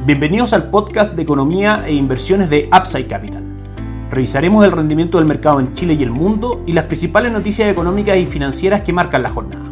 Bienvenidos al podcast de economía e inversiones de Upside Capital. Revisaremos el rendimiento del mercado en Chile y el mundo y las principales noticias económicas y financieras que marcan la jornada.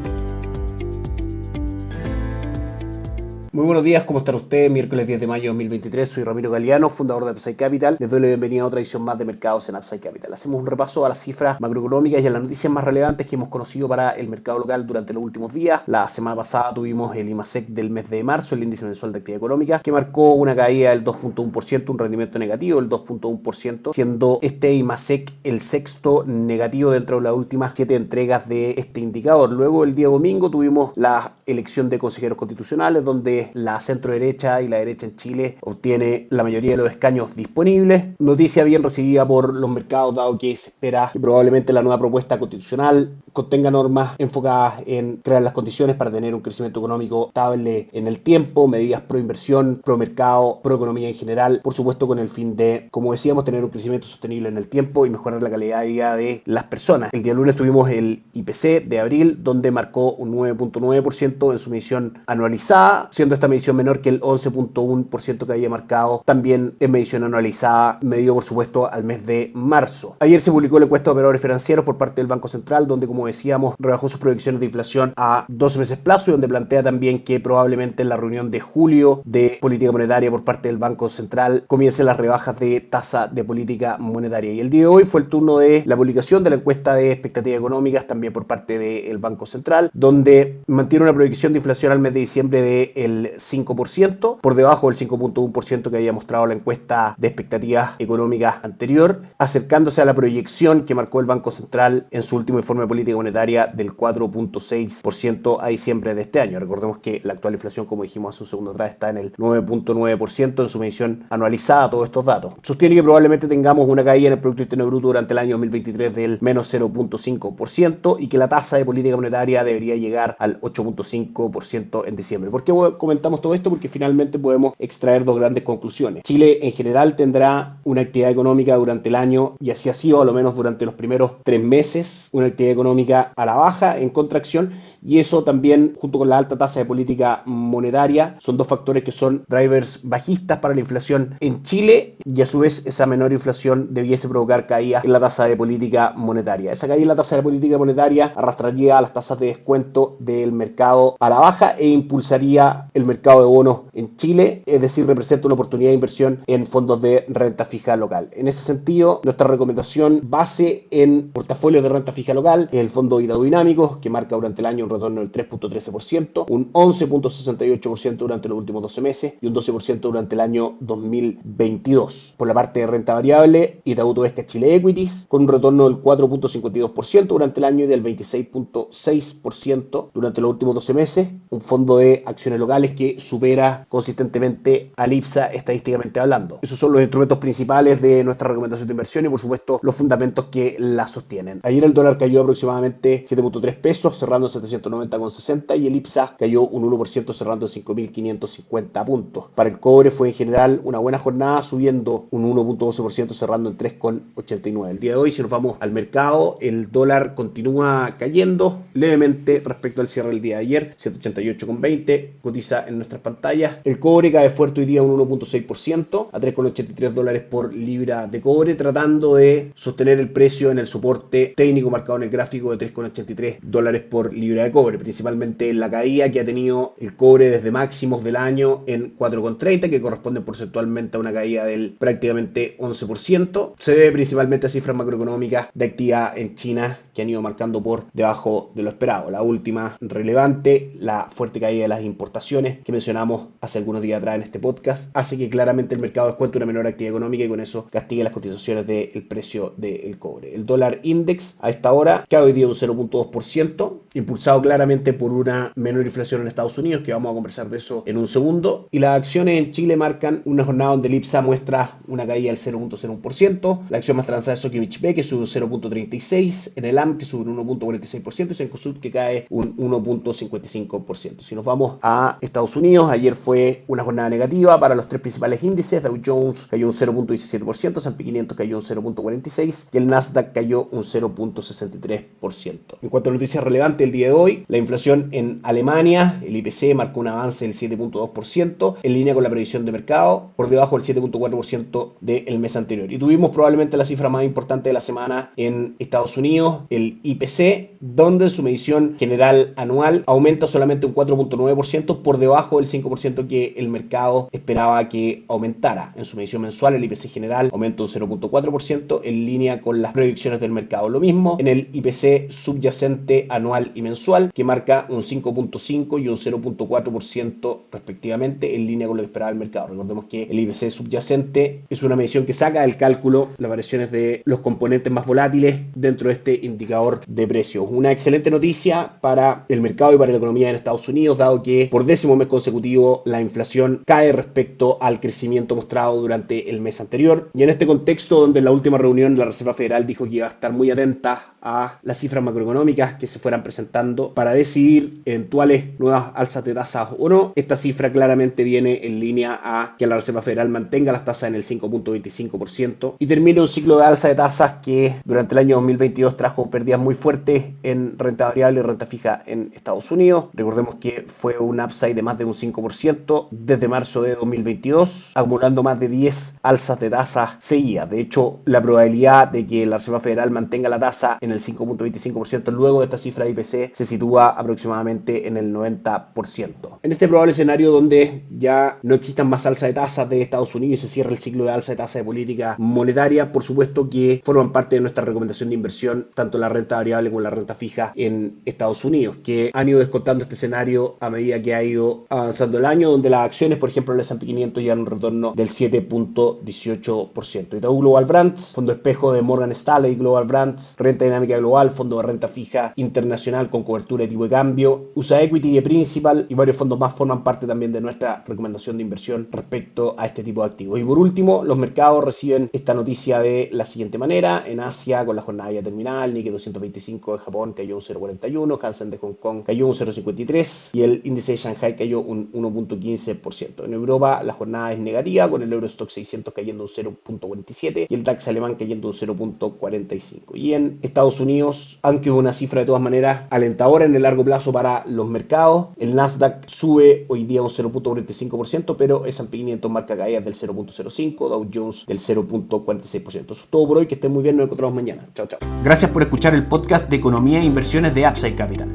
Muy buenos días, ¿cómo están ustedes? Miércoles 10 de mayo de 2023, soy Ramiro Galeano, fundador de Upside Capital. Les doy la bienvenida a otra edición más de mercados en Upside Capital. Hacemos un repaso a las cifras macroeconómicas y a las noticias más relevantes que hemos conocido para el mercado local durante los últimos días. La semana pasada tuvimos el IMASEC del mes de marzo, el índice mensual de actividad económica, que marcó una caída del 2.1%, un rendimiento negativo del 2.1%, siendo este IMASEC el sexto negativo dentro de las últimas 7 entregas de este indicador. Luego, el día domingo, tuvimos la elección de consejeros constitucionales, donde la centro derecha y la derecha en Chile obtiene la mayoría de los escaños disponibles. Noticia bien recibida por los mercados, dado que se espera que probablemente la nueva propuesta constitucional contenga normas enfocadas en crear las condiciones para tener un crecimiento económico estable en el tiempo, medidas pro inversión, pro mercado, pro economía en general, por supuesto con el fin de, como decíamos, tener un crecimiento sostenible en el tiempo y mejorar la calidad de vida de las personas. El día lunes tuvimos el IPC de abril, donde marcó un 9.9% en su medición anualizada, siendo esta medición menor que el 11.1% que había marcado también en medición anualizada, medido por supuesto al mes de marzo. Ayer se publicó la encuesta de operadores financieros por parte del Banco Central, donde, como decíamos, rebajó sus proyecciones de inflación a 12 meses plazo y donde plantea también que probablemente en la reunión de julio de política monetaria por parte del Banco Central comiencen las rebajas de tasa de política monetaria. Y el día de hoy fue el turno de la publicación de la encuesta de expectativas económicas también por parte del Banco Central, donde mantiene una proyección de inflación al mes de diciembre del 5%, por debajo del 5.1% que había mostrado la encuesta de expectativas económicas anterior, acercándose a la proyección que marcó el Banco Central en su último informe de política monetaria del 4.6% a diciembre de este año. Recordemos que la actual inflación, como dijimos hace un segundo atrás, está en el 9.9% en su medición anualizada. Todos estos datos sostiene que probablemente tengamos una caída en el Producto Interno Bruto durante el año 2023 del menos 0.5% y que la tasa de política monetaria debería llegar al 8.5% en diciembre. ¿Por qué comentamos todo esto? Porque finalmente podemos extraer dos grandes conclusiones. Chile en general tendrá una actividad económica durante el año, y así ha sido a lo menos durante los primeros 3 meses, una actividad económica a la baja, en contracción, y eso también, junto con la alta tasa de política monetaria, son dos factores que son drivers bajistas para la inflación en Chile, y a su vez esa menor inflación debiese provocar caídas en la tasa de política monetaria. Esa caída en la tasa de política monetaria arrastraría a las tasas de descuento del mercado a la baja e impulsaría el mercado de bonos en Chile, es decir, representa una oportunidad de inversión en fondos de renta fija local. En ese sentido, nuestra recomendación base en portafolios de renta fija local es el fondo Itaú Dinámicos, que marca durante el año un retorno del 3.13%, un 11.68% durante los últimos 12 meses y un 12% durante el año 2022. Por la parte de renta variable, Itaú Toesca Chile Equities, con un retorno del 4.52% durante el año y del 26.6% durante los últimos 12 meses, un fondo de acciones locales que supera consistentemente al IPSA estadísticamente hablando. Esos son los instrumentos principales de nuestra recomendación de inversión y, por supuesto, los fundamentos que la sostienen. Ayer el dólar cayó aproximadamente 7.3 pesos, cerrando en 790,60, y el IPSA cayó un 1%, cerrando en 5.550 puntos. Para el cobre fue en general una buena jornada, subiendo un 1.12%, cerrando en 3,89. El día de hoy, si nos vamos al mercado, el dólar continúa cayendo levemente respecto al cierre del día de ayer, 188,20, cotiza en nuestras pantallas. El cobre cae fuerte hoy día un 1.6% a $3,83 por libra de cobre, tratando de sostener el precio en el soporte técnico marcado en el gráfico de $3,83 por libra de cobre, principalmente en la caída que ha tenido el cobre desde máximos del año en 4,30, que corresponde porcentualmente a una caída del prácticamente 11%. Se debe principalmente a cifras macroeconómicas de actividad en China que han ido marcando por debajo de lo esperado. La última relevante, la fuerte caída de las importaciones que mencionamos hace algunos días atrás en este podcast, hace que claramente el mercado descuente una menor actividad económica y con eso castigue las cotizaciones del precio del cobre. El dólar index a esta hora cae hoy día un 0.2%, impulsado claramente por una menor inflación en Estados Unidos, que vamos a conversar de eso en un segundo, y las acciones en Chile marcan una jornada donde el IPSA muestra una caída del 0.01%, la acción más transada es Sokimich-B, que sube un 0.36%, en el AM, que sube un 1.46%, y Cencosud, que cae un 1.55%. Si nos vamos a Estados Unidos. Ayer fue una jornada negativa para los tres principales índices. Dow Jones cayó un 0.17%, S&P 500 cayó un 0.46% y el Nasdaq cayó un 0.63%. En cuanto a noticias relevantes el día de hoy, la inflación en Alemania, el IPC, marcó un avance del 7.2%, en línea con la previsión de mercado, por debajo del 7.4% del mes anterior. Y tuvimos probablemente la cifra más importante de la semana en Estados Unidos, el IPC, donde en su medición general anual aumenta solamente un 4.9%, por debajo del 5% que el mercado esperaba que aumentara. En su medición mensual, el IPC general aumenta un 0.4%, en línea con las predicciones del mercado. Lo mismo en el IPC subyacente anual y mensual, que marca un 5.5% y un 0.4% respectivamente, en línea con lo que esperaba el mercado. Recordemos que el IPC subyacente es una medición que saca del cálculo las variaciones de los componentes más volátiles dentro de este indicador de precios. Una excelente noticia para el mercado y para la economía en Estados Unidos, dado que por 10º mes consecutivo la inflación cae respecto al crecimiento mostrado durante el mes anterior. Y en este contexto, donde en la última reunión la Reserva Federal dijo que iba a estar muy atenta a las cifras macroeconómicas que se fueran presentando para decidir eventuales nuevas alzas de tasas o no, esta cifra claramente viene en línea a que la Reserva Federal mantenga las tasas en el 5.25% y termine un ciclo de alza de tasas que durante el año 2022 trajo pérdidas muy fuertes en renta variable y renta fija en Estados Unidos. Recordemos que fue un upside de más de un 5% desde marzo de 2022, acumulando más de 10 alzas de tasas seguidas. De hecho, la probabilidad de que la Reserva Federal mantenga la tasa en el 5.25% luego de esta cifra de IPC se sitúa aproximadamente en el 90%. En este probable escenario donde ya no existan más alzas de tasas de Estados Unidos y se cierra el ciclo de alza de tasas de política monetaria, por supuesto que forman parte de nuestra recomendación de inversión tanto la renta variable como la renta fija en Estados Unidos, que han ido descontando este escenario a medida que ha ido avanzando el año, donde las acciones, por ejemplo, el S&P 500 llevan un retorno del 7.18%. Itaú Global Brands, fondo espejo de Morgan Stanley Global Brands, renta dinámica global, fondo de renta fija internacional con cobertura de tipo de cambio, USA Equity y Principal y varios fondos más forman parte también de nuestra recomendación de inversión respecto a este tipo de activos. Y por último, los mercados reciben esta noticia de la siguiente manera. En Asia, con la jornada ya terminada, el Nikkei 225 de Japón cayó un 0.41, Hansen de Hong Kong cayó un 0.53 y el índice de Shanghai cayó un 1.15%. En Europa, la jornada es negativa, con el Eurostock 600 cayendo un 0.47 y el DAX alemán cayendo un 0.45. Y en Estados Unidos, aunque hubo una cifra de todas maneras alentadora en el largo plazo para los mercados, el Nasdaq sube hoy día un 0.45%, pero S&P 500 marca caídas del 0.05%, Dow Jones del 0.46%. Eso es todo por hoy, que estén muy bien, nos encontramos mañana. Chao, chao. Gracias por escuchar el podcast de Economía e Inversiones de Upside Capital.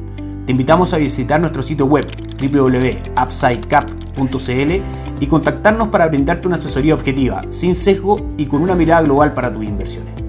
Te invitamos a visitar nuestro sitio web www.upsidecap.cl y contactarnos para brindarte una asesoría objetiva, sin sesgo y con una mirada global para tus inversiones.